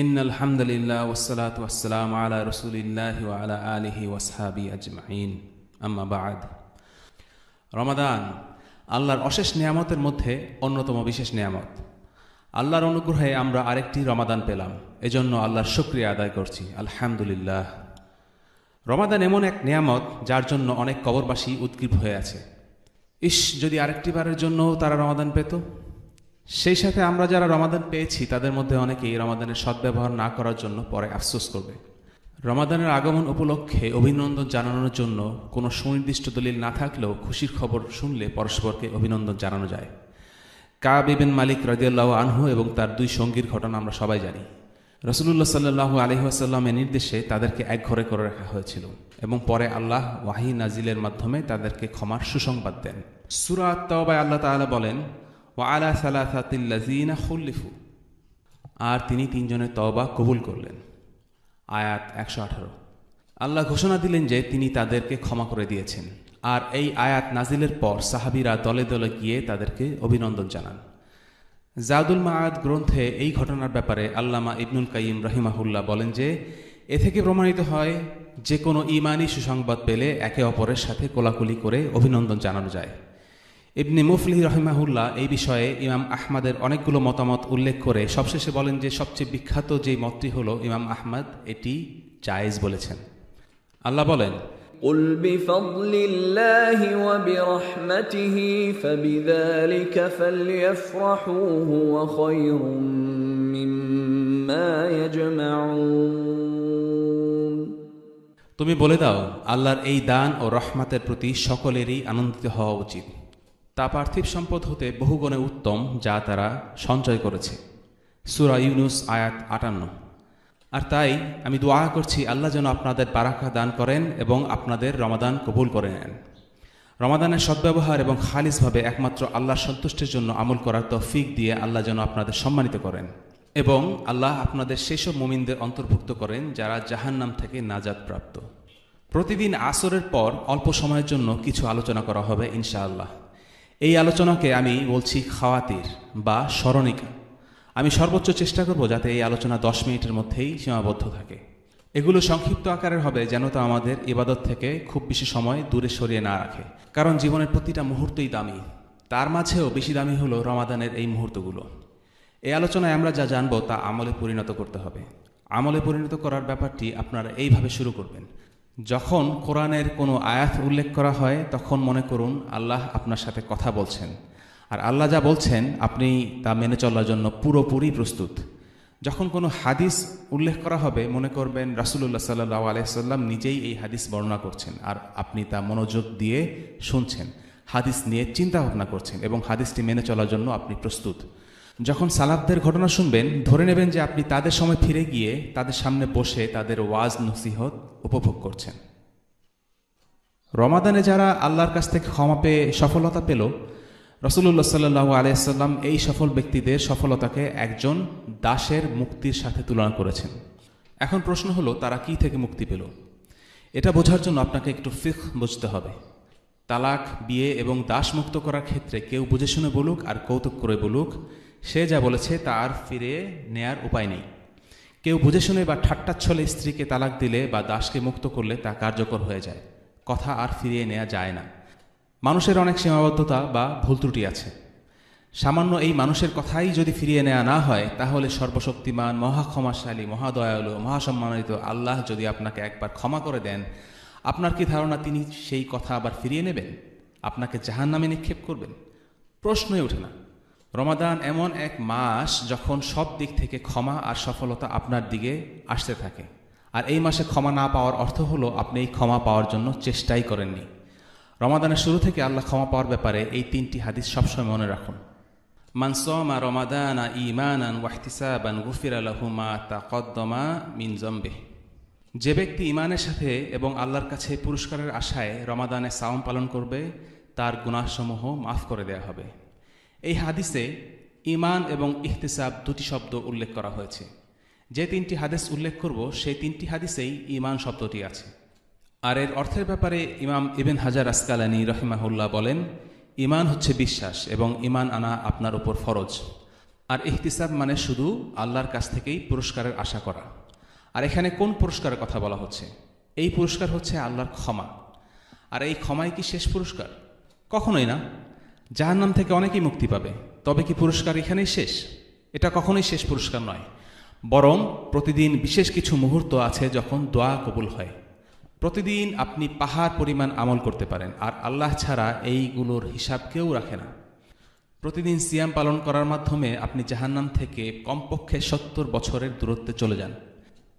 ইন্নাল হামদুলিল্লাহ ওয়াসসালাতু ওয়াসসালামু আলা রাসূলিল্লাহি ওয়া আলা আলিহি ওয়াসহাবিহি আজমাইন, আম্মা বা'দ। রমাদান আল্লাহর অশেষ নিয়ামতের মধ্যে অন্যতম বিশেষ নিয়ামত। আল্লাহর অনুগ্রহে আমরা আরেকটি রমাদান পেলাম, এজন্য আল্লাহর শুকরিয়া আদায় করছি, আলহামদুলিল্লাহ। রমাদান এমন এক নিয়ামত যার জন্য অনেক কবরবাসী উদ্গ্রীব হয়ে আছে। ইস, যদি আরেকটি বারের জন্য তারা রমাদান পেত। সেই সাথে আমরা যারা রমাদান পেয়েছি তাদের মধ্যে অনেকেই রমাদানের সদ্ব্যবহার না করার জন্য পরে আফসোস করবে। রমাদানের আগমন উপলক্ষে অভিনন্দন জানানোর জন্য কোনো সুনির্দিষ্ট দলিল না থাকলেও খুশির খবর শুনলে পরস্পরকে অভিনন্দন জানানো যায়। কাব ইবনে মালিক রাদিয়াল্লাহু আনহু এবং তার দুই সঙ্গীর ঘটনা আমরা সবাই জানি। রাসূলুল্লাহ সাল্লাল্লাহু আলাইহি ওয়াসাল্লামের নির্দেশে তাদেরকে এক ঘরে করে রাখা হয়েছিল এবং পরে আল্লাহ ওয়াহী নাজিলের মাধ্যমে তাদেরকে ক্ষমার সুসংবাদ দেন। সূরা আত-তাওবায় আল্লাহ তাআলা বলেন, ওয়া আলা সালাসাতিল্লাযীনা খুলিফু, আর তিনি তিনজনের তওবা কবুল করলেন। আয়াত 118। আল্লাহ ঘোষণা দিলেন যে তিনি তাদেরকে ক্ষমা করে দিয়েছেন, আর এই আয়াত নাজিলের পর সাহাবীরা দলে দলে গিয়ে তাদেরকে অভিনন্দন জানান। জাদুল মাআদ গ্রন্থে এই ঘটনার ব্যাপারে আল্লামা ইবনুল কাইয়িম রাহিমাহুল্লাহ বলেন যে এ থেকে প্রমাণিত হয় যে কোনো ঈমানী সুসংবাদ পেলে একে অপরের সাথে কোলাকুলি করে অভিনন্দন জানানো যায়। ইবনে মুফলিহ রাহিমাহুল্লাহ এই বিষয়ে ইমাম আহমদের অনেকগুলো মতামত উল্লেখ করে সবশেষে বলেন যে সবচেয়ে বিখ্যাত যেই মতটি হলো ইমাম আহমদ এটি জায়েজ বলেছেন। আল্লাহ বলেন, قُلْ بِفَضْلِ اللَّهِ وَبِرَحْمَتِهِ فَبِذَلِكَ فَلْيَفْرَحُوا هُوَ خَيْرٌ مِّمَّا يَجْمَعُونَ। তুমি বলে দাও, আল্লাহর এই দান ও রহমতের প্রতি সকলেরই আনন্দিত হওয়া উচিত। তা পার্থিব সম্পদ হতে বহুগুণে উত্তম যা তারা সঞ্চয় করেছে। সূরা ইউনুস আয়াত 58। আর তাই আমি দোয়া করছি আল্লাহ যেন আপনাদের বারাকা দান করেন এবং আপনাদের রমাদান কবুল করে নেন। রমাদানের সদ্ব্যবহার এবং খালিসভাবে একমাত্র আল্লাহর সন্তুষ্টির জন্য আমল করার তৌফিক দিয়ে আল্লাহ যেন আপনাদের সম্মানিত করেন এবং আল্লাহ আপনাদের সেসব মুমিনদের অন্তর্ভুক্ত করেন যারা জাহান্নাম থেকে নাজাত প্রাপ্ত। প্রতিদিন আসরের পর অল্প সময়ের জন্য কিছু আলোচনা করা হবে ইনশাআল্লাহ। এই আলোচনাকে আমি বলছি খাওয়াতির বা স্মরণিকা। আমি সর্বোচ্চ চেষ্টা করব যাতে এই আলোচনা 10 মিনিটের মধ্যেই সীমাবদ্ধ থাকে। এগুলো সংক্ষিপ্ত আকারের হবে যেন তা আমাদের ইবাদত থেকে খুব বেশি সময় দূরে সরিয়ে না রাখে, কারণ জীবনের প্রতিটা মুহূর্তই দামি। তার মাঝেও বেশি দামি হলো রমাদানের এই মুহূর্তগুলো। এই আলোচনায় আমরা যা জানবো তা আমলে পরিণত করতে হবে। আমলে পরিণত করার ব্যাপারটি আপনারা এইভাবে শুরু করবেন। যখন কোরআনের কোনো আয়াত উল্লেখ করা হয় তখন মনে করুন আল্লাহ আপনার সাথে কথা বলছেন, আর আল্লাহ যা বলছেন আপনি তা মেনে চলার জন্য পুরোপুরি প্রস্তুত। যখন কোনো হাদিস উল্লেখ করা হবে মনে করবেন রাসূলুল্লাহ সাল্লাল্লাহু আলাইহি ওয়াসাল্লাম নিজেই এই হাদিস বর্ণনা করছেন, আর আপনি তা মনোযোগ দিয়ে শুনছেন, হাদিস নিয়ে চিন্তা ভাবনা করছেন এবং হাদিসটি মেনে চলার জন্য আপনি প্রস্তুত। যখন সালাফদের ঘটনা শুনবেন ধরে নেবেন যে আপনি তাদের সময় ফিরে গিয়ে তাদের সামনে বসে তাদের ওয়াজ নসিহত উপভোগ করছেন। রমাদানে যারা আল্লাহর কাছ থেকে ক্ষমা পেয়ে সফলতা পেল, রাসূলুল্লাহ সাল্লাল্লাহু আলাইহি ওয়াসাল্লাম এই সফল ব্যক্তিদের সফলতাকে একজন দাসের মুক্তির সাথে তুলনা করেছেন। এখন প্রশ্ন হলো তারা কি থেকে মুক্তি পেল? এটা বোঝার জন্য আপনাকে একটু ফিকহ বুঝতে হবে। তালাক, বিয়ে এবং দাস মুক্ত করার ক্ষেত্রে কেউ বুঝে শুনে বলুক আর কৌতুক করে বলুক, সে যা বলেছে তা আর ফিরে নেয়ার উপায় নেই। কেউ বুঝে শুনে বা ঠাট্টাচ্ছলে স্ত্রীকে তালাক দিলে বা দাসকে মুক্ত করলে তা কার্যকর হয়ে যায়, কথা আর ফিরিয়ে নেওয়া যায় না। মানুষের অনেক সীমাবদ্ধতা বা ভুল ত্রুটি আছে। সামান্য এই মানুষের কথাই যদি ফিরিয়ে নেওয়া না হয় তাহলে সর্বশক্তিমান, মহাক্ষমাশালী, মহাদয়ালু, মহাসম্মানিত আল্লাহ যদি আপনাকে একবার ক্ষমা করে দেন, আপনার কি ধারণা তিনি সেই কথা আবার ফিরিয়ে নেবেন, আপনাকে জাহান্নামে নিক্ষেপ করবেন? প্রশ্নই ওঠে না। রমাদান এমন এক মাস যখন সব দিক থেকে ক্ষমা আর সফলতা আপনার দিকে আসতে থাকে, আর এই মাসে ক্ষমা না পাওয়ার অর্থ হলো আপনি এই ক্ষমা পাওয়ার জন্য চেষ্টাই করেননি। রমাদানের শুরু থেকে আল্লাহ ক্ষমা পাওয়ার ব্যাপারে এই 3টি হাদিস সবসময় মনে রাখুন। মান সামা রমাদানা ঈমানান ওয়া ইহতিসাবান গুফিরা লাহু মা তাকদ্দামা মিন যামবিহি। যে ব্যক্তি ঈমানের সাথে এবং আল্লাহর কাছে পুরস্কারের আশায় রমাদানে সাওম পালন করবে তার গুনাহসমূহ মাফ করে দেয়া হবে। এই হাদিসে ঈমান এবং ইহতিসাব দুটি শব্দ উল্লেখ করা হয়েছে। যে 3টি হাদিস উল্লেখ করব সেই 3টি হাদিসেই ঈমান শব্দটি আছে। আর এর অর্থের ব্যাপারে ইমাম ইবনে হাজার আসকালানী রাহিমাহুল্লাহ বলেন, ঈমান হচ্ছে বিশ্বাস এবং ঈমান আনা আপনার উপর ফরজ। আর ইহতিসাব মানে শুধু আল্লাহর কাছ থেকেই পুরস্কারের আশা করা। আর এখানে কোন পুরস্কারের কথা বলা হচ্ছে? এই পুরস্কার হচ্ছে আল্লাহর ক্ষমা। আর এই ক্ষমাই কি শেষ পুরস্কার? কখনোই না। জাহান্নাম থেকে অনেকেই মুক্তি পাবে, তবে কি পুরস্কার এখানেই শেষ? এটা কখনোই শেষ পুরস্কার নয়, বরং প্রতিদিন বিশেষ কিছু মুহূর্ত আছে যখন দোয়া কবুল হয়। প্রতিদিন আপনি পাহাড় পরিমাণ আমল করতে পারেন, আর আল্লাহ ছাড়া এইগুলোর হিসাব কেউ রাখে না। প্রতিদিন সিয়াম পালন করার মাধ্যমে আপনি জাহান্নাম থেকে কমপক্ষে 70 বছরের দূরত্বে চলে যান।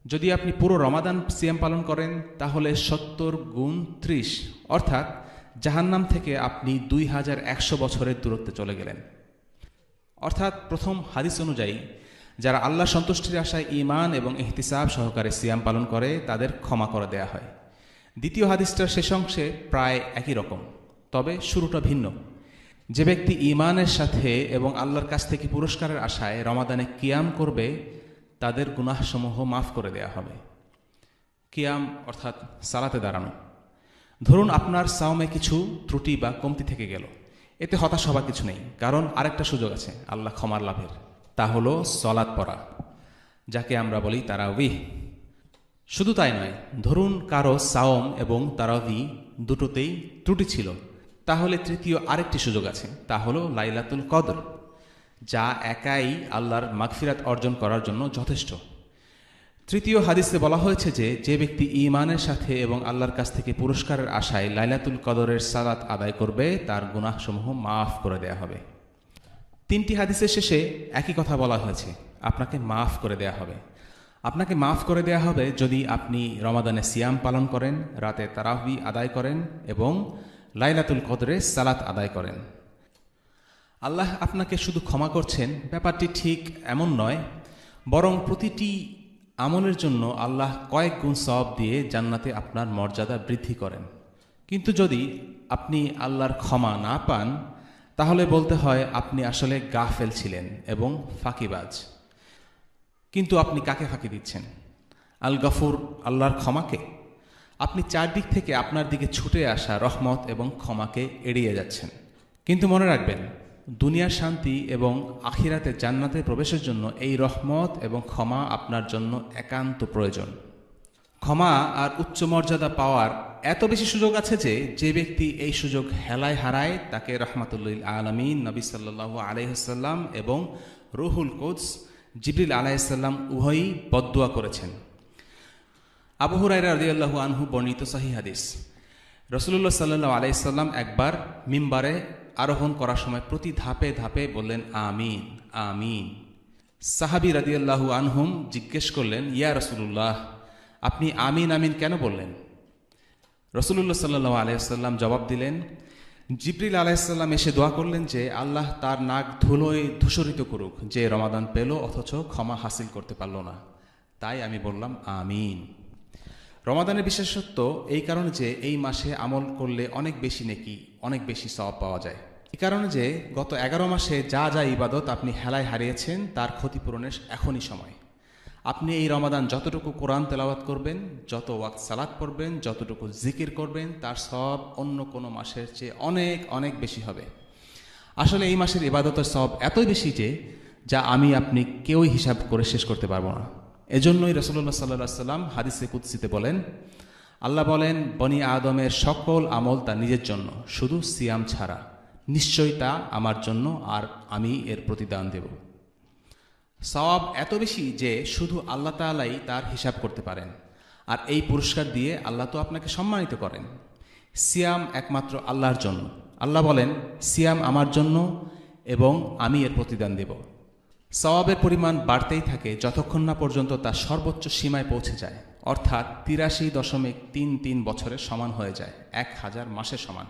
যদি আপনি পুরো রমাদান সিয়াম পালন করেন তাহলে 70 গুণ 30, অর্থাৎ জাহান্নাম থেকে আপনি 2100 বছরের দূরত্বে চলে গেলেন। অর্থাৎ প্রথম হাদিস অনুযায়ী যারা আল্লাহ সন্তুষ্টির আশায় ঈমান এবং ইহতিসাব সহকারে সিয়াম পালন করে তাদের ক্ষমা করে দেয়া হয়। দ্বিতীয় হাদিসটার শেষ অংশে প্রায় একই রকম, তবে শুরুটা ভিন্ন। যে ব্যক্তি ঈমানের সাথে এবং আল্লাহর কাছ থেকে পুরস্কারের আশায় রমাদানে কিয়াম করবে তাদের গুনাহসমূহ মাফ করে দেয়া হবে। কিয়াম অর্থাৎ সালাতে দাঁড়ানো। ধরুন আপনার সাওমে কিছু ত্রুটি বা কমতি থেকে গেল, এতে হতাশ হবার কিছু নেই, কারণ আরেকটা সুযোগ আছে আল্লাহ ক্ষমার লাভের। তা হলো সালাত পড়া, যাকে আমরা বলি তারাবিহ। শুধু তাই নয়, ধরুন কারো সাওম এবং তারাবি দুটোতেই ত্রুটি ছিল, তাহলে তৃতীয় আরেকটি সুযোগ আছে, তা হলো লাইলাতুল কদর, যা একাই আল্লাহর মাগফিরাত অর্জন করার জন্য যথেষ্ট। তৃতীয় হাদিসে বলা হয়েছে যে যে ব্যক্তি ঈমানের সাথে এবং আল্লাহর কাছ থেকে পুরস্কারের আশায় লাইলাতুল কদরের সালাত আদায় করবে তার গুনাহসমূহ মাফ করে দেয়া হবে। 3টি হাদিসের শেষে একই কথা বলা হয়েছে, আপনাকে মাফ করে দেয়া হবে। আপনাকে মাফ করে দেয়া হবে যদি আপনি রমাদানে সিয়াম পালন করেন, রাতে তারাবি আদায় করেন এবং লাইলাতুল কদরে সালাত আদায় করেন। আল্লাহ আপনাকে শুধু ক্ষমা করছেন ব্যাপারটি ঠিক এমন নয়, বরং প্রতিটি আমলের জন্য আল্লাহ কয়েক গুণ সওয়াব দিয়ে জান্নাতে আপনার মর্যাদা বৃদ্ধি করেন। কিন্তু যদি আপনি আল্লাহর ক্ষমা না পান তাহলে বলতে হয় আপনি আসলে গাফেল ছিলেন এবং ফাঁকিবাজ। কিন্তু আপনি কাকে ফাঁকি দিচ্ছেন? আল গফুর আল্লাহর ক্ষমাকে? আপনি চারদিক থেকে আপনার দিকে ছুটে আসা রহমত এবং ক্ষমাকে এড়িয়ে যাচ্ছেন। কিন্তু মনে রাখবেন, দুনিয়ার শান্তি এবং আখিরাতে জান্নাতে প্রবেশের জন্য এই রহমত এবং ক্ষমা আপনার জন্য একান্ত প্রয়োজন। ক্ষমা আর উচ্চ মর্যাদা পাওয়ার এত বেশি সুযোগ আছে যে যে ব্যক্তি এই সুযোগ হেলায় হারায় তাকে রাহমাতুল্লিল আলামিন নবী সাল্লাল্লাহু আলাইহি ওয়াসাল্লাম এবং রুহুল কুদস জিবরিল আলাইহিস সালাম উভয়ই বদদুয়া করেছেন। আবু হুরায়রা রাদিয়াল্লাহু আনহু বর্ণিত সহিহ হাদিস, রাসূলুল্লাহ সাল্লাল্লাহু আলাইহি সাল্লাম একবার মিম্বারে আরোহণ করার সময় প্রতি ধাপে ধাপে বললেন আমিন আমিন। সাহাবী রাদিয়াল্লাহু আনহুম জিজ্ঞেস করলেন, ইয়া রাসূলুল্লাহ, আপনি আমিন আমিন কেন বললেন? রাসূলুল্লাহ সাল্লাল্লাহু আলাইহি ওয়াসাল্লাম জবাব দিলেন, জিবরিল আলাইহিস সালাম এসে দোয়া করলেন যে আল্লাহ তার নাক ধুলোয় ধূসরিত করুক যে রমাদান পেল অথচ ক্ষমা হাসিল করতে পারল না, তাই আমি বললাম আমিন। রমাদানের বিশেষত্ব এই কারণে যে এই মাসে আমল করলে অনেক বেশি নেকি, অনেক বেশি সওয়াব পাওয়া যায়। এই কারণে যে গত 11 মাসে যা যা ইবাদত আপনি হেলায় হারিয়েছেন তার ক্ষতিপূরণের এখনই সময়। আপনি এই রমাদান যতটুকু কোরআন তেলাওয়াত করবেন, যত ওয়াক্ত সালাত পড়বেন, যতটুকু জিকির করবেন, তার সওয়াব অন্য কোনো মাসের চেয়ে অনেক অনেক বেশি হবে। আসলে এই মাসের ইবাদতের সওয়াব এতই বেশি যে যা আমি আপনি কেউই হিসাব করে শেষ করতে পারবো না। এজন্যই রাসূলুল্লাহ সাল্লাল্লাহু আলাইহি ওয়াসাল্লাম হাদিসে কুদসিতে বলেন, আল্লাহ বলেন, বনি আদমের সকল আমল তার নিজের জন্য, শুধু সিয়াম ছাড়া। নিশ্চয়ই তা আমার জন্য, আর আমি এর প্রতিদান দেব। সওয়াব এত বেশি যে শুধু আল্লাহ তাআলাই তার হিসাব করতে পারেন, আর এই পুরস্কার দিয়ে আল্লাহ তো আপনাকে সম্মানিত করেন। সিয়াম একমাত্র আল্লাহর জন্য। আল্লাহ বলেন, সিয়াম আমার জন্য এবং আমি এর প্রতিদান দেব। সওয়াবের পরিমাণ বাড়তেই থাকে যতক্ষণ না পর্যন্ত তা সর্বোচ্চ সীমায় পৌঁছে যায়, অর্থাৎ 83.33 বছরের সমান হয়ে যায়, 1000 মাসের সমান।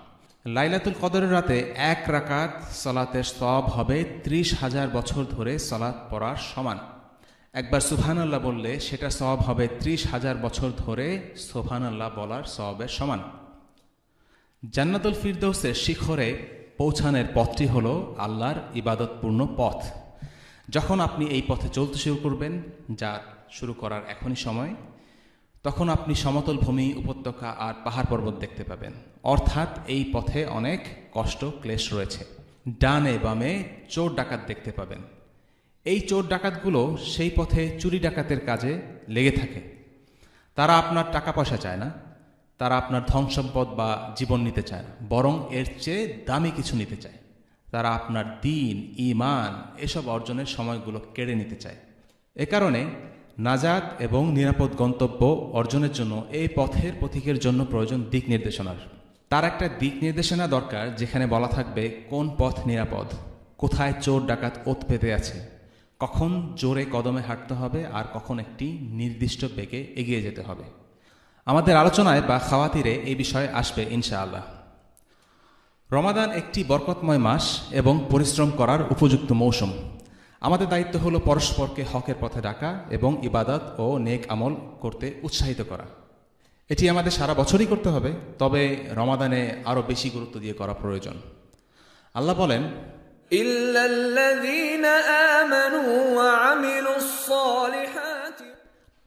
লাইলাতুল কদরের রাতে 1 রাকাত সালাতের সওয়াব হবে 30,000 বছর ধরে সালাত পড়ার সমান। একবার সুবহানাল্লাহ বললে সেটা সওয়াব হবে 30,000 বছর ধরে সুবহানাল্লাহ বলার সওয়াবের সমান। জান্নাতুল ফিরদৌসের শিখরে পৌঁছানোর পথটি হলো আল্লাহর ইবাদতপূর্ণ পথ। যখন আপনি এই পথে চলতে শুরু করবেন, যা শুরু করার এখনই সময়, তখন আপনি সমতল ভূমি, উপত্যকা আর পাহাড় পর্বত দেখতে পাবেন। অর্থাৎ এই পথে অনেক কষ্ট ক্লেশ রয়েছে। ডানে বামে চোর ডাকাত দেখতে পাবেন। এই চোর ডাকাতগুলো সেই পথে চুরি ডাকাতের কাজে লেগে থাকে। তারা আপনার টাকা পয়সা চায় না, তারা আপনার ধন সম্পদ বা জীবন নিতে চায় না, বরং এর চেয়ে দামি কিছু নিতে চায়। তারা আপনার দ্বীন, ঈমান এসব অর্জনের সময়গুলো কেড়ে নিতে চায়। এ কারণে নাজাত এবং নিরাপদ গন্তব্য অর্জনের জন্য এই পথের পথিকের জন্য প্রয়োজন দিক নির্দেশনার। তার একটা দিক নির্দেশনা দরকার, যেখানে বলা থাকবে কোন পথ নিরাপদ, কোথায় চোর ডাকাত ওত পেতে আছে, কখন জোরে কদমে হাঁটতে হবে আর কখন একটি নির্দিষ্ট বেগে এগিয়ে যেতে হবে। আমাদের আলোচনায় বা খাওয়াতিরে এই বিষয়ে আসবে ইনশাআল্লাহ। রমাদান একটি বরকতময় মাস এবং পরিশ্রম করার উপযুক্ত মৌসুম। আমাদের দায়িত্ব হলো পরস্পরকে হকের পথে ডাকা এবং ইবাদত ও নেক আমল করতে উৎসাহিত করা। এটি আমাদের সারা বছরই করতে হবে, তবে রমাদানে আরও বেশি গুরুত্ব দিয়ে করা প্রয়োজন। আল্লাহ বলেন, ইল্লাল্লাযীনা আমানু ওয়া আমিলুস সালিহাত,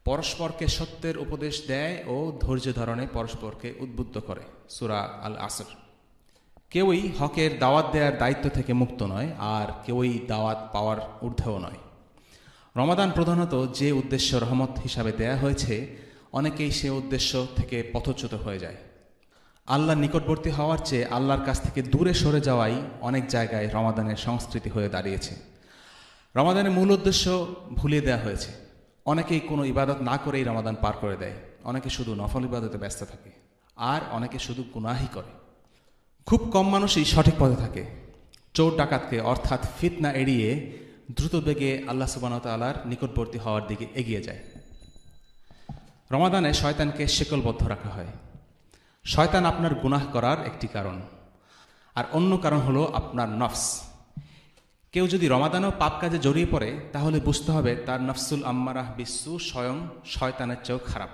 পরস্পরকে সত্যের উপদেশ দেয় ও ধৈর্য ধারণে পরস্পরকে উদ্বুদ্ধ করে। সূরা আল আসর। কেউই হকের দাওয়াত দেওয়ার দায়িত্ব থেকে মুক্ত নয়, আর কেউই দাওয়াত পাওয়ার ঊর্ধ্বেও নয়। রমাদান প্রধানত যে উদ্দেশ্য রহমত হিসাবে দেয়া হয়েছে, অনেকেই সে উদ্দেশ্য থেকে পথচ্যুত হয়ে যায়। আল্লাহর নিকটবর্তী হওয়ার চেয়ে আল্লাহর কাছ থেকে দূরে সরে যাওয়াই অনেক জায়গায় রমাদানের সংস্কৃতি হয়ে দাঁড়িয়েছে। রমাদানের মূল উদ্দেশ্য ভুলিয়ে দেওয়া হয়েছে। অনেকেই কোনো ইবাদত না করেই রমাদান পার করে দেয়, অনেকে শুধু নফল ইবাদতে ব্যস্ত থাকে, আর অনেকে শুধু গুনাহই করে। খুব কম মানুষই সঠিক পথে থাকে। চোর ডাকাতকে অর্থাৎ ফিতনা এড়িয়ে দ্রুত বেগে আল্লাহ সুবহানাহু ওয়া তাআলার নিকটবর্তী হওয়ার দিকে এগিয়ে যায়। রমাদানে শয়তানকে শিকলবদ্ধ রাখা হয়। শয়তান আপনার গুনাহ করার একটি কারণ, আর অন্য কারণ হলো আপনার নফস। কেউ যদি রমাদানেও পাপ কাজে জড়িয়ে পড়ে, তাহলে বুঝতে হবে তার নফসুল আম্মারাহ বিসু স্বয়ং শয়তানের চেয়েও খারাপ।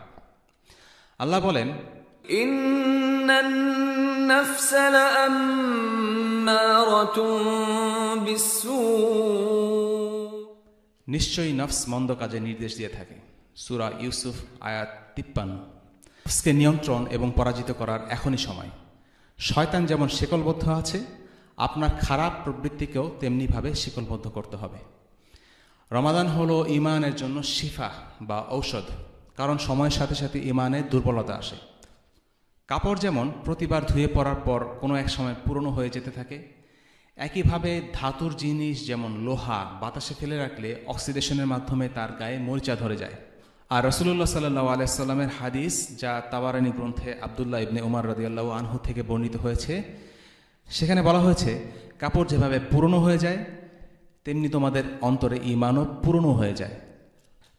আল্লাহ বলেন, ইন্নান নাফসা লাআম্মারাতুন বিসসু, নিশ্চয়ই নফস মন্দ কাজে নির্দেশ দিয়ে থাকে। সূরা ইউসুফ আয়াত 53। নফসকে নিয়ন্ত্রণ এবং পরাজিত করার এখনই সময়। শয়তান যেমন শিকলবদ্ধ আছে, আপনার খারাপ প্রবৃত্তিকেও তেমনিভাবে শিকলবদ্ধ করতে হবে। রমাদান হলো ঈমানের জন্য শিফা বা ঔষধ, কারণ সময়ের সাথে সাথে ঈমানে দুর্বলতা আসে। কাপড় যেমন প্রতিবার ধুয়ে পরার পর কোনো এক সময় পুরনো হয়ে যেতে থাকে, একইভাবে ধাতুর জিনিস যেমন লোহা বাতাসে ফেলে রাখলে অক্সিডেশনের মাধ্যমে তার গায়ে মরিচা ধরে যায়। আর রাসূলুল্লাহ সাল্লাল্লাহু আলাইহি সাল্লামের হাদিস, যা তাবারানী গ্রন্থে আব্দুল্লাহ ইবনে উমর রাদিয়াল্লাহু আনহু থেকে বর্ণিত হয়েছে, সেখানে বলা হয়েছে, কাপড় যেভাবে পুরনো হয়ে যায়, তেমনি তোমাদের অন্তরে ঈমানও পুরনো হয়ে যায়।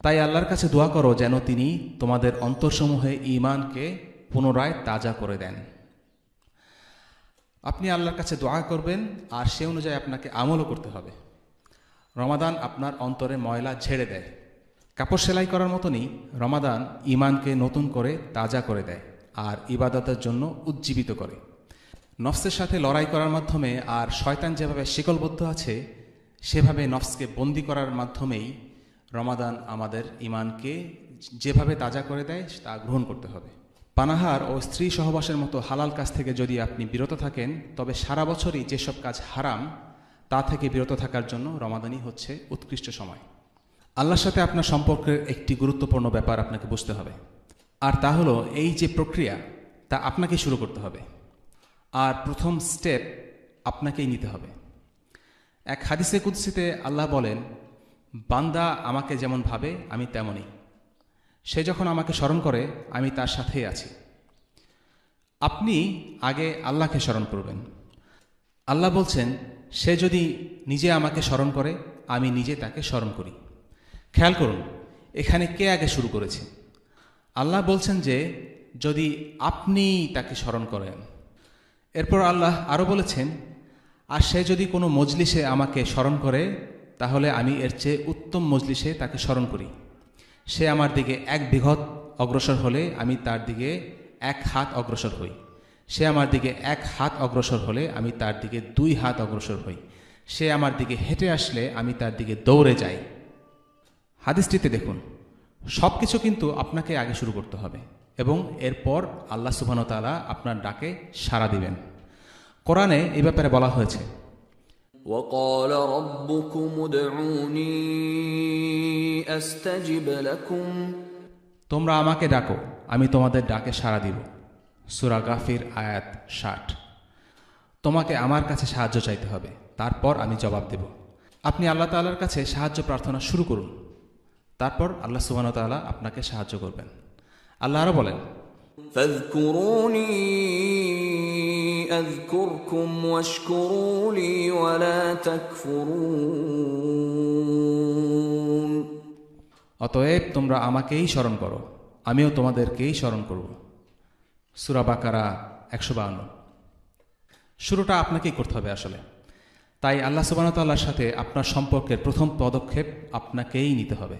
তাই আল্লাহর কাছে দোয়া করো যেন তিনি তোমাদের অন্তরসমূহে ঈমানকে পুনরায় তাজা করে দেন। আপনি আল্লাহর কাছে দোয়া করবেন, আর সে অনুযায়ী আপনাকে আমলও করতে হবে। রমাদান আপনার অন্তরে ময়লা ঝেড়ে দেয়। কাপড় সেলাই করার মতনই রমাদান ঈমানকে নতুন করে তাজা করে দেয় আর ইবাদতের জন্য উজ্জীবিত করে। নফসের সাথে লড়াই করার মাধ্যমে, আর শয়তান যেভাবে শিকলবদ্ধ আছে সেভাবে নফসকে বন্দি করার মাধ্যমেই রমাদান আমাদের ঈমানকে যেভাবে তাজা করে দেয় তা গ্রহণ করতে হবে। পানাহার ও স্ত্রী সহবাসের মতো হালাল কাজ থেকে যদি আপনি বিরত থাকেন, তবে সারা বছরই যেসব কাজ হারাম তা থেকে বিরত থাকার জন্য রমাদানই হচ্ছে উৎকৃষ্ট সময়। আল্লাহর সাথে আপনার সম্পর্কের একটি গুরুত্বপূর্ণ ব্যাপার আপনাকে বুঝতে হবে, আর তা হলো এই যে প্রক্রিয়া, তা আপনাকে শুরু করতে হবে, আর প্রথম স্টেপ আপনাকেই নিতে হবে। এক হাদিসে কুদসিতে আল্লাহ বলেন, বান্দা আমাকে যেমন ভাবে আমি তেমনই। সে যখন আমাকে স্মরণ করে আমি তার সাথেই আছি। আপনি আগে আল্লাহকে স্মরণ করবেন। আল্লাহ বলছেন, সে যদি নিজে আমাকে স্মরণ করে আমি নিজে তাকে স্মরণ করি। খেয়াল করুন, এখানে কে আগে শুরু করেছে? আল্লাহ বলছেন যে যদি আপনি তাকে স্মরণ করেন। এরপর আল্লাহ আরও বলেছেন, আর সে যদি কোনো মজলিসে আমাকে স্মরণ করে, তাহলে আমি এর চেয়ে উত্তম মজলিসে তাকে স্মরণ করি। সে আমার দিকে 1 বিঘত অগ্রসর হলে আমি তার দিকে 1 হাত অগ্রসর হই। সে আমার দিকে 1 হাত অগ্রসর হলে আমি তার দিকে 2 হাত অগ্রসর হই। সে আমার দিকে হেঁটে আসলে আমি তার দিকে দৌড়ে যাই। হাদিসটিতে দেখুন, সব কিছু কিন্তু আপনাকে আগে শুরু করতে হবে, এবং এরপর আল্লাহ সুবহানাহু ওয়া তাআলা আপনার ডাকে সাড়া দিবেন। কোরআনে এই ব্যাপারে বলা হয়েছে, وقال ربكم ادعوني أستجب لكم তোমরা আমাকে ডাকো, আমি তোমাদের ডাকে সাড়া দিব। সূরা গাফির আয়াত 60। তোমাকে আমার কাছে সাহায্য চাইতে হবে, তারপর আমি জবাব দেব। আপনি আল্লাহ তাআলার কাছে সাহায্য প্রার্থনা শুরু করুন, তারপর আল্লাহ সুবহানাহু ওয়া তাআলা আপনাকে সাহায্য করবেন। আল্লাহ আরো বলেন, فاذكروني أذكركم واشكروا لي ولا تكفرون অতএব তোমরা আমাকেই স্মরণ করো, আমিও তোমাদেরকেই স্মরণ করব। সূরা বাকারা 152। শুরুটা আপনাকেই করতে হবে আসলে। তাই আল্লাহ সুবহানাহু ওয়া তাআলার সাথে আপনার সম্পর্কের প্রথম পদক্ষেপ আপনাকেই নিতে হবে।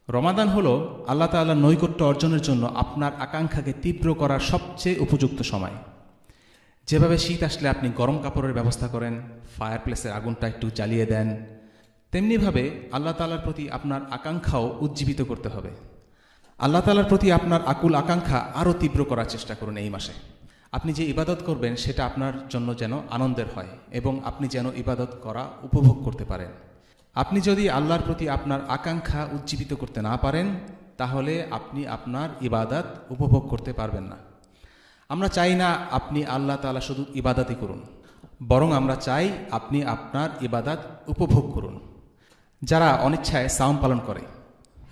রমাদান হলো আল্লাহ তাআলার নৈকট্য অর্জনের জন্য আপনার আকাঙ্ক্ষাকে তীব্র করার সবচেয়ে উপযুক্ত সময়। যেভাবে শীত আসলে আপনি গরম কাপড়ের ব্যবস্থা করেন, ফায়ার প্লেসের আগুনটা একটু জ্বালিয়ে দেন, তেমনিভাবে আল্লাহ তাআলার প্রতি আপনার আকাঙ্ক্ষাও উজ্জীবিত করতে হবে। আল্লাহ তাআলার প্রতি আপনার আকুল আকাঙ্ক্ষা আরও তীব্র করার চেষ্টা করুন এই মাসে। আপনি যে ইবাদত করবেন সেটা আপনার জন্য যেন আনন্দের হয় এবং আপনি যেন ইবাদত করা উপভোগ করতে পারেন। আপনি যদি আল্লাহর প্রতি আপনার আকাঙ্ক্ষা উজ্জীবিত করতে না পারেন, তাহলে আপনি আপনার ইবাদত উপভোগ করতে পারবেন না। আমরা চাই না আপনি আল্লাহ তাআলা শুধু ইবাদতই করুন, বরং আমরা চাই আপনি আপনার ইবাদত উপভোগ করুন। যারা অনিচ্ছায় সাওম পালন করে,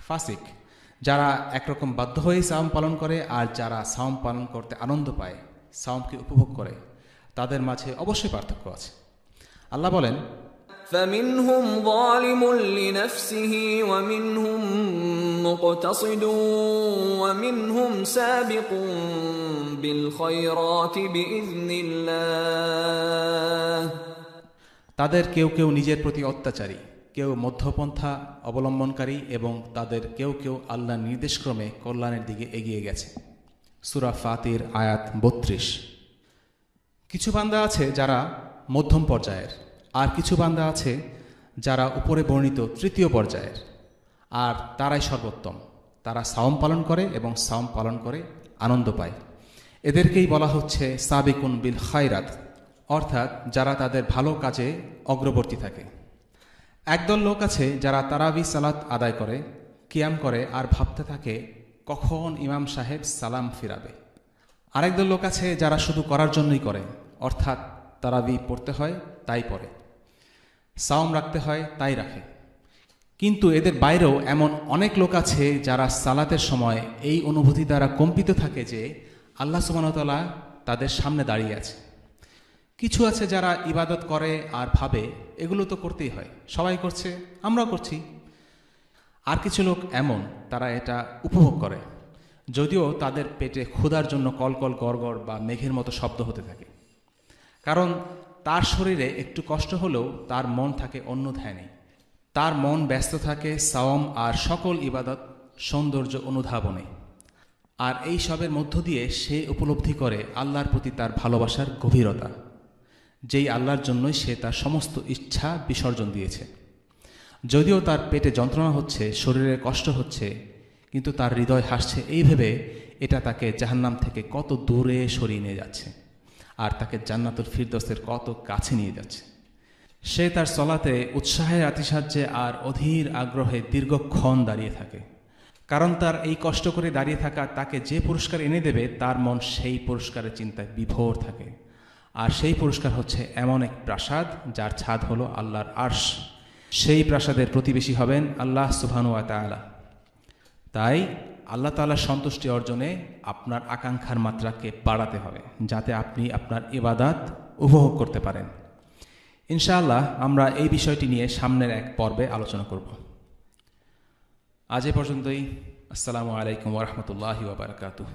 ফাসিক। যারা একরকম বাধ্য হয়ে সাওম পালন করে আর যারা সাওম পালন করতে আনন্দ পায়, সাওমকে উপভোগ করে, তাদের মাঝে অবশ্যই পার্থক্য আছে। আল্লাহ বলেন, فمنهم ظالم لنفسه ومنهم مقتصد ومنهم سابق بالخيرات بإذن الله তাদের কেউ কেউ নিজের প্রতি অত্যাচারী, কেউ মধ্যপন্থা অবলম্বনকারী এবং তাদের কেউ কেউ আল্লাহর নির্দেশক্রমে কল্যাণের দিকে এগিয়ে গেছে। সূরা ফাতির আয়াত 32। কিছু বান্দা আছে যারা মধ্যম পর্যায়ের, আর কিছু বান্দা আছে যারা উপরে বর্ণিত তৃতীয় পর্যায়ের, আর তারাই সর্বোত্তম। তারা সাওম পালন করে এবং সাওম পালন করে আনন্দ পায়। এদেরকেই বলা হচ্ছে সাবিকুন বিল খায়রাত, অর্থাৎ যারা তাদের ভালো কাজে অগ্রবর্তী থাকে। একদল লোক আছে যারা তারাবি সালাত আদায় করে, কিয়াম করে আর ভাবতে থাকে কখন ইমাম সাহেব সালাম ফিরাবে। আরেকদল লোক আছে যারা শুধু করার জন্যই করে, অর্থাৎ তারাবি পড়তে হয় তাই পড়ে, সাওম রাখতে হয় তাই রাখে। কিন্তু এদের বাইরেও এমন অনেক লোক আছে যারা সালাতের সময় এই অনুভূতি দ্বারা কম্পিত থাকে যে আল্লাহ সুবহানাহু ওয়া তাআলা তাদের সামনে দাঁড়িয়ে আছে। কিছু আছে যারা ইবাদত করে আর ভাবে এগুলো তো করতেই হয়, সবাই করছে, আমরাও করছি। আর কিছু লোক এমন, তারা এটা উপভোগ করে, যদিও তাদের পেটে ক্ষুধার জন্য কলকল গড়গড় বা মেঘের মতো শব্দ হতে থাকে। কারণ তার শরীরে একটু কষ্ট হলেও তার মন থাকে অন্য ধ্যানে। তার মন ব্যস্ত থাকে সাওম আর সকল ইবাদত সৌন্দর্য অনুধাবনে। আর এই সবের মধ্য দিয়ে সে উপলব্ধি করে আল্লাহর প্রতি তার ভালোবাসার গভীরতা, যেই আল্লাহর জন্যই সে তার সমস্ত ইচ্ছা বিসর্জন দিয়েছে। যদিও তার পেটে যন্ত্রণা হচ্ছে, শরীরে কষ্ট হচ্ছে, কিন্তু তার হৃদয় হাসছে এই ভেবে এটা তাকে জাহান্নাম থেকে কত দূরে সরিয়ে নিয়ে যাচ্ছে আর তাকে জান্নাতুল ফিরদৌসের কত কাছে নিয়ে যাচ্ছে। সে তার সলাতে উৎসাহের আতিশয্যে আর অধীর আগ্রহে দীর্ঘক্ষণ দাঁড়িয়ে থাকে, কারণ তার এই কষ্ট করে দাঁড়িয়ে থাকা তাকে যে পুরস্কার এনে দেবে তার মন সেই পুরস্কারের চিন্তায় বিভোর থাকে। আর সেই পুরস্কার হচ্ছে এমন এক প্রাসাদ যার ছাদ হলো আল্লাহর আরশ। সেই প্রাসাদের প্রতিবেশী হবেন আল্লাহ সুবহানাহু ওয়া তাআলা। তাই আল্লাহ তাআলার সন্তুষ্টি অর্জনে আপনার আকাঙ্ক্ষার মাত্রাকে বাড়াতে হবে, যাতে আপনি আপনার ইবাদত উপভোগ করতে পারেন। ইনশাআল্লাহ আমরা এই বিষয়টি নিয়ে সামনের এক পর্বে আলোচনা করব। আজ এ পর্যন্তই। আসসালামু আলাইকুম ওয়া রাহমাতুল্লাহি ওয়া বারাকাতুহু।